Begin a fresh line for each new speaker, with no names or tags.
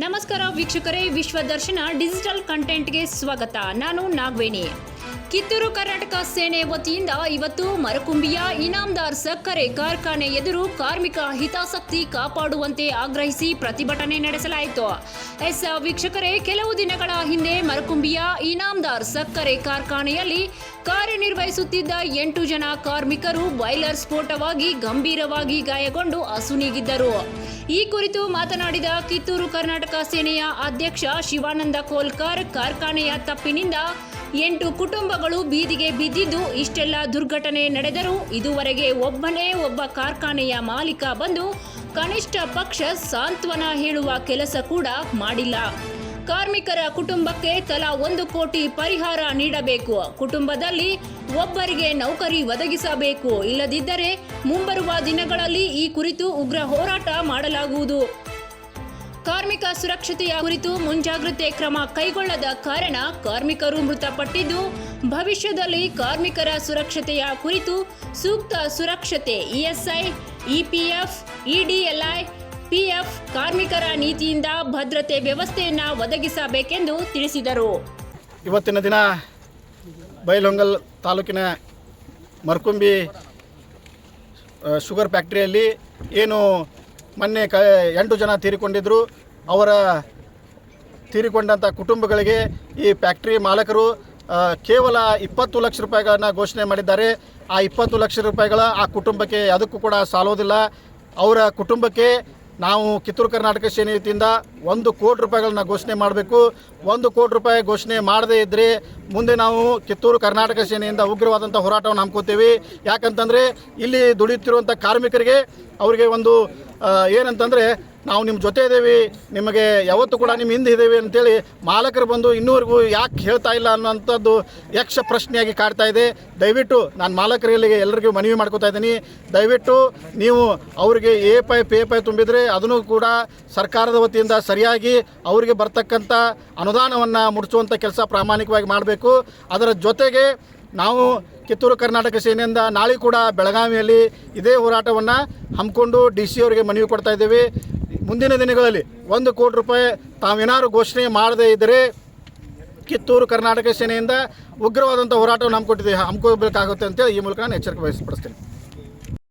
ನಮಸ್ಕಾರ ವೀಕ್ಷಕರೇ, ವಿಶ್ವದರ್ಶನ ಡಿಜಿಟಲ್ ಕಂಟೆಂಟ್ಗೆ ಸ್ವಾಗತ. ನಾನು ನಾಗವೇಣಿ. ಕಿತ್ತೂರು ಕರ್ನಾಟಕ ಸೇನೆ ವತಿಯಿಂದ ಇವತ್ತು ಮರಕುಂಬಿಯ ಇನಾಮದಾರ್ ಸಕ್ಕರೆ ಕಾರ್ಖಾನೆ ಎದುರು ಕಾರ್ಮಿಕ ಹಿತಾಸಕ್ತಿ ಕಾಪಾಡುವಂತೆ ಆಗ್ರಹಿಸಿ ಪ್ರತಿಭಟನೆ ನಡೆಸಲಾಯಿತು. ವೀಕ್ಷಕರೇ, ಕೆಲವು ದಿನಗಳ ಹಿಂದೆ ಮರಕುಂಬಿಯ ಇನಾಮದಾರ್ ಸಕ್ಕರೆ ಕಾರ್ಖಾನೆಯಲ್ಲಿ ಕಾರ್ಯನಿರ್ವಹಿಸುತ್ತಿದ್ದ 8 ಜನ ಕಾರ್ಮಿಕರು ಬಾಯ್ಲರ್ ಸ್ಫೋಟವಾಗಿ ಗಂಭೀರವಾಗಿ ಗಾಯಗೊಂಡು ಅಸುನೀಗಿದ್ದರು. ಈ ಕುರಿತು ಮಾತನಾಡಿದ ಕಿತ್ತೂರು ಕರ್ನಾಟಕ ಸೇನೆಯ ಅಧ್ಯಕ್ಷ ಶಿವಾನಂದ ಕೋಲ್ಕರ್, ಕಾರ್ಖಾನೆಯ ತಪ್ಪಿನಿಂದ 8 ಕುಟುಂಬಗಳು ಬೀದಿಗೆ ಬಿದ್ದಿದ್ದು, ಇಷ್ಟೆಲ್ಲ ದುರ್ಘಟನೆ ನಡೆದರೂ ಇದುವರೆಗೆ ಒಬ್ಬನೇ ಒಬ್ಬ ಕಾರ್ಖಾನೆಯ ಮಾಲೀಕ ಬಂದು ಕನಿಷ್ಠ ಪಕ್ಷ ಸಾಂತ್ವನ ಹೇಳುವ ಕೆಲಸ ಕೂಡ ಮಾಡಿಲ್ಲ. ಕಾರ್ಮಿಕರ ಕುಟುಂಬಕ್ಕೆ ತಲಾ 1 ಕೋಟಿ ಪರಿಹಾರ ನೀಡಬೇಕು. ಕುಟುಂಬದಲ್ಲಿ ಒಬ್ಬರಿಗೆ ನೌಕರಿ ಒದಗಿಸಬೇಕು. ಇಲ್ಲದಿದ್ದರೆ ಮುಂಬರುವ ದಿನಗಳಲ್ಲಿ ಈ ಕುರಿತು ಉಗ್ರ ಹೋರಾಟ ಮಾಡಲಾಗುವುದು. ಕಾರ್ಮಿಕ ಸುರಕ್ಷತೆಯ ಕುರಿತು ಮುಂಜಾಗ್ರತೆ ಕ್ರಮ ಕೈಗೊಳ್ಳದ ಕಾರಣ ಕಾರ್ಮಿಕರು ಮೃತಪಟ್ಟಿದ್ದು, ಭವಿಷ್ಯದಲ್ಲಿ ಕಾರ್ಮಿಕರ ಸುರಕ್ಷತೆಯ ಕುರಿತು ಸೂಕ್ತ ಸುರಕ್ಷತೆ ಇಎಸ್ಐ, ಇಪಿಎಫ್, ಇಡಿಎಲ್ಐ, ಪಿಎಫ್ ಕಾರ್ಮಿಕರ ನೀತಿಯಿಂದ ಭದ್ರತೆ ವ್ಯವಸ್ಥೆಯನ್ನು ಒದಗಿಸಬೇಕೆಂದು ತಿಳಿಸಿದರು.
ಇವತ್ತಿನ ದಿನ ಬೈಲಹೊಂಗಲ ತಾಲೂಕಿನ ಮರಕುಂಬಿ ಶುಗರ್ ಫ್ಯಾಕ್ಟ್ರಿಯಲ್ಲಿ ಏನು ಮೊನ್ನೆ 8 ಜನ ತೀರಿಕೊಂಡಿದ್ದರು. ಅವರ ತೀರಿಕೊಂಡಂಥ ಕುಟುಂಬಗಳಿಗೆ ಈ ಫ್ಯಾಕ್ಟ್ರಿ ಮಾಲಕರು ಕೇವಲ 20 ಲಕ್ಷ ರೂಪಾಯಿಗಳನ್ನು ಘೋಷಣೆ ಮಾಡಿದ್ದಾರೆ. ಆ 20 ಲಕ್ಷ ರೂಪಾಯಿಗಳ ಆ ಕುಟುಂಬಕ್ಕೆ ಅದಕ್ಕೂ ಕೂಡ ಸಾಲೋದಿಲ್ಲ. ಅವರ ಕುಟುಂಬಕ್ಕೆ ನಾವು ಕಿತ್ತೂರು ಕರ್ನಾಟಕ ಸೇನೆ ವತಿಯಿಂದ 1 ಕೋಟಿ ರೂಪಾಯಿಗಳನ್ನ ಘೋಷಣೆ ಮಾಡಬೇಕು. 1 ಕೋಟಿ ರೂಪಾಯಿ ಘೋಷಣೆ ಮಾಡದೇ ಇದ್ದರೆ ಮುಂದೆ ನಾವು ಕಿತ್ತೂರು ಕರ್ನಾಟಕ ಸೇನೆಯಿಂದ ಉಗ್ರವಾದಂಥ ಹೋರಾಟವನ್ನು ಹಮ್ಮಿಕೊತೀವಿ. ಯಾಕಂತಂದರೆ ಇಲ್ಲಿ ದುಡಿಯುತ್ತಿರುವಂಥ ಕಾರ್ಮಿಕರಿಗೆ ಅವರಿಗೆ ಒಂದು ಏನಂತಂದರೆ, ನಾವು ನಿಮ್ಮ ಜೊತೆ ಇದ್ದೇವೆ, ನಿಮಗೆ ಯಾವತ್ತೂ ಕೂಡ ನಿಮ್ಮ ಹಿಂದೆ ಇದ್ದೇವೆ ಅಂತೇಳಿ ಮಾಲಕರು ಬಂದು ಇನ್ನೂವರೆಗೂ ಯಾಕೆ ಹೇಳ್ತಾ ಇಲ್ಲ ಅನ್ನೋಂಥದ್ದು ಯಕ್ಷ ಪ್ರಶ್ನೆಯಾಗಿ ಕಾಡ್ತಾ ಇದೆ. ದಯವಿಟ್ಟು ನಾನು ಮಾಲಕರಿಗೆ ಎಲ್ಲರಿಗೂ ಮನವಿ ಮಾಡ್ಕೋತಾ ಇದ್ದೀನಿ, ದಯವಿಟ್ಟು ನೀವು ಅವರಿಗೆ ಪೇ ತುಂಬಿದರೆ ಅದನ್ನು ಕೂಡ ಸರ್ಕಾರದ ವತಿಯಿಂದ ಸರಿಯಾಗಿ ಅವರಿಗೆ ಬರ್ತಕ್ಕಂಥ ಅನುದಾನವನ್ನು ಮುಡಿಸುವಂಥ ಕೆಲಸ ಪ್ರಾಮಾಣಿಕವಾಗಿ ಮಾಡಬೇಕು. ಅದರ ಜೊತೆಗೆ ನಾವು ಕಿತ್ತೂರು ಕರ್ನಾಟಕ ಸೇನೆಯಿಂದ ನಾಳೆ ಕೂಡ ಬೆಳಗಾವಿಯಲ್ಲಿ ಇದೇ ಹೋರಾಟವನ್ನು ಹಮ್ಮಿಕೊಂಡು DC ಅವರಿಗೆ ಮನವಿ ಕೊಡ್ತಾ ಇದ್ದೇವೆ. ಮುಂದಿನ ದಿನಗಳಲ್ಲಿ 1 ಕೋಟಿ ರೂಪಾಯಿ ತಾವೇನಾದ್ರು ಘೋಷಣೆ ಮಾಡದೇ ಇದ್ದರೆ ಕಿತ್ತೂರು ಕರ್ನಾಟಕ ಸೇನೆಯಿಂದ ಉಗ್ರವಾದಂಥ ಹೋರಾಟವನ್ನು ಹಮ್ಮಿಕೊಟ್ಟಿದ್ದೀವಿ, ಹಮ್ಮಿಕೋಬೇಕಾಗುತ್ತೆ ಅಂತೇಳಿ ಈ ಮೂಲಕ ನಾನು ಎಚ್ಚರಿಕೆ ವಹಿಸ್ಪಡಿಸ್ತೇನೆ.